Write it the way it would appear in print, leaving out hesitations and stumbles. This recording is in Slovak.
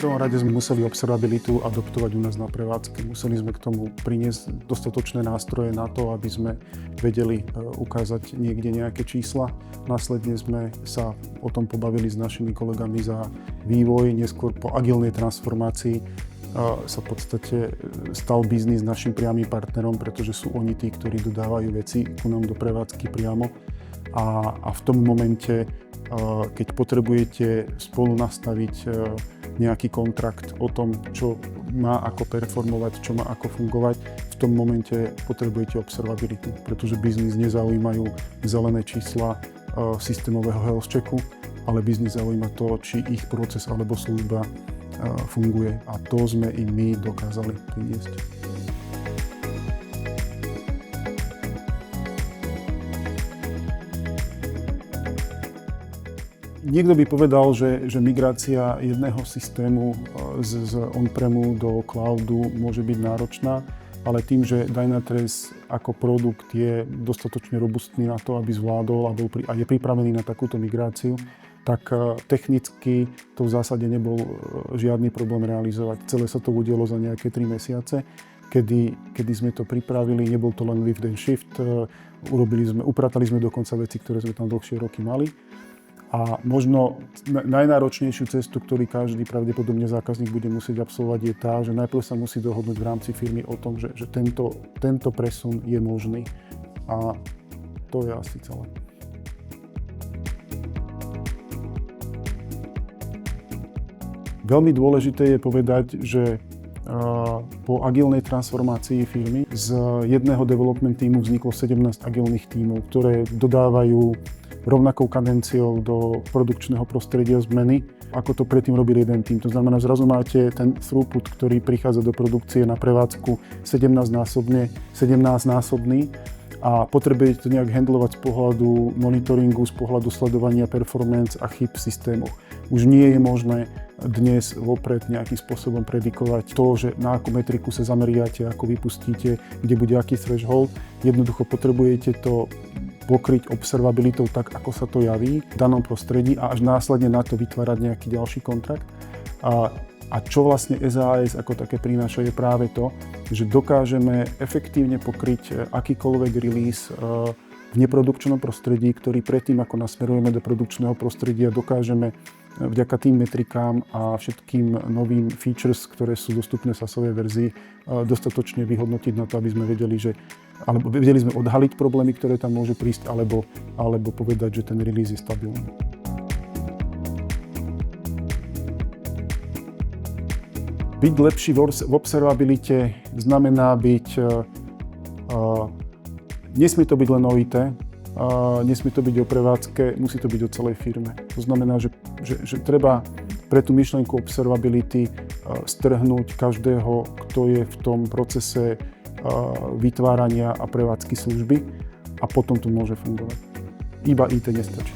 prvom rade sme museli observabilitu adoptovať u nás na prevádzke. Museli sme k tomu priniesť dostatočné nástroje na to, aby sme vedeli ukázať niekde nejaké čísla. Následne sme sa o tom pobavili s našimi kolegami za vývoj, neskôr po agilnej transformácii sa v podstate stal biznis našim priamym partnerom, pretože sú oni tí, ktorí dodávajú veci ku nám do prevádzky priamo. A v tom momente, keď potrebujete spolu nastaviť nejaký kontrakt o tom, čo má ako performovať, čo má ako fungovať, v tom momente potrebujete observabilitu, pretože biznis nezaujímajú zelené čísla systémového health checku, ale biznis zaujíma to, či ich proces alebo služba funguje, a to sme im my dokázali priniesť. Niekto by povedal, že migrácia jedného systému z on-premu do cloudu môže byť náročná, ale tým, že Dynatrace ako produkt je dostatočne robustný na to, aby zvládol a je pripravený na takúto migráciu, tak technicky to v zásade nebol žiadny problém realizovať. Celé sa to udialo za nejaké 3 mesiace, kedy sme to pripravili. Nebol to len lift and shift, upratali sme dokonca veci, ktoré sme tam dlhšie roky mali. A možno najnáročnejšiu cestu, ktorý každý pravdepodobne zákazník bude musieť absolvovať, je tá, že najprv sa musí dohodnúť v rámci firmy o tom, že tento presun je možný. A to je asi celé. Veľmi dôležité je povedať, že po agilnej transformácii firmy z jedného development tímu vzniklo 17 agilných tímov, ktoré dodávajú rovnakou kadenciou do produkčného prostredia zmeny, ako to predtým robil jeden tím. To znamená, zrazu máte ten throughput, ktorý prichádza do produkcie na prevádzku 17-násobný a potrebujete to nejak handlovať z pohľadu monitoringu, z pohľadu sledovania performance a chyb v systémoch. Už nie je možné dnes vopred nejakým spôsobom predikovať to, že na akú metriku sa zameriate, ako vypustíte, kde bude aký threshold. Jednoducho potrebujete to pokryť observabilitou tak, ako sa to javí v danom prostredí, a až následne na to vytvárať nejaký ďalší kontrakt. A čo vlastne SAS ako také prináša, je práve to, že dokážeme efektívne pokryť akýkoľvek release v neprodukčnom prostredí, ktorý predtým, ako nasmerujeme do produkčného prostredia, dokážeme vďaka tým metrikám a všetkým novým features, ktoré sú dostupné v SaaSovej verzii, dostatočne vyhodnotiť na to, aby sme vedeli sme odhaliť problémy, ktoré tam môžu prísť, alebo povedať, že ten release je stabilný. Byť lepší v observabilite znamená nesmie to byť len o IT, nesmie to byť o prevádzke, musí to byť o celej firme. To znamená, že treba pre tú myšlienku observability strhnúť každého, kto je v tom procese vytvárania a prevádzky služby, a potom to môže fungovať. Iba IT nestačí.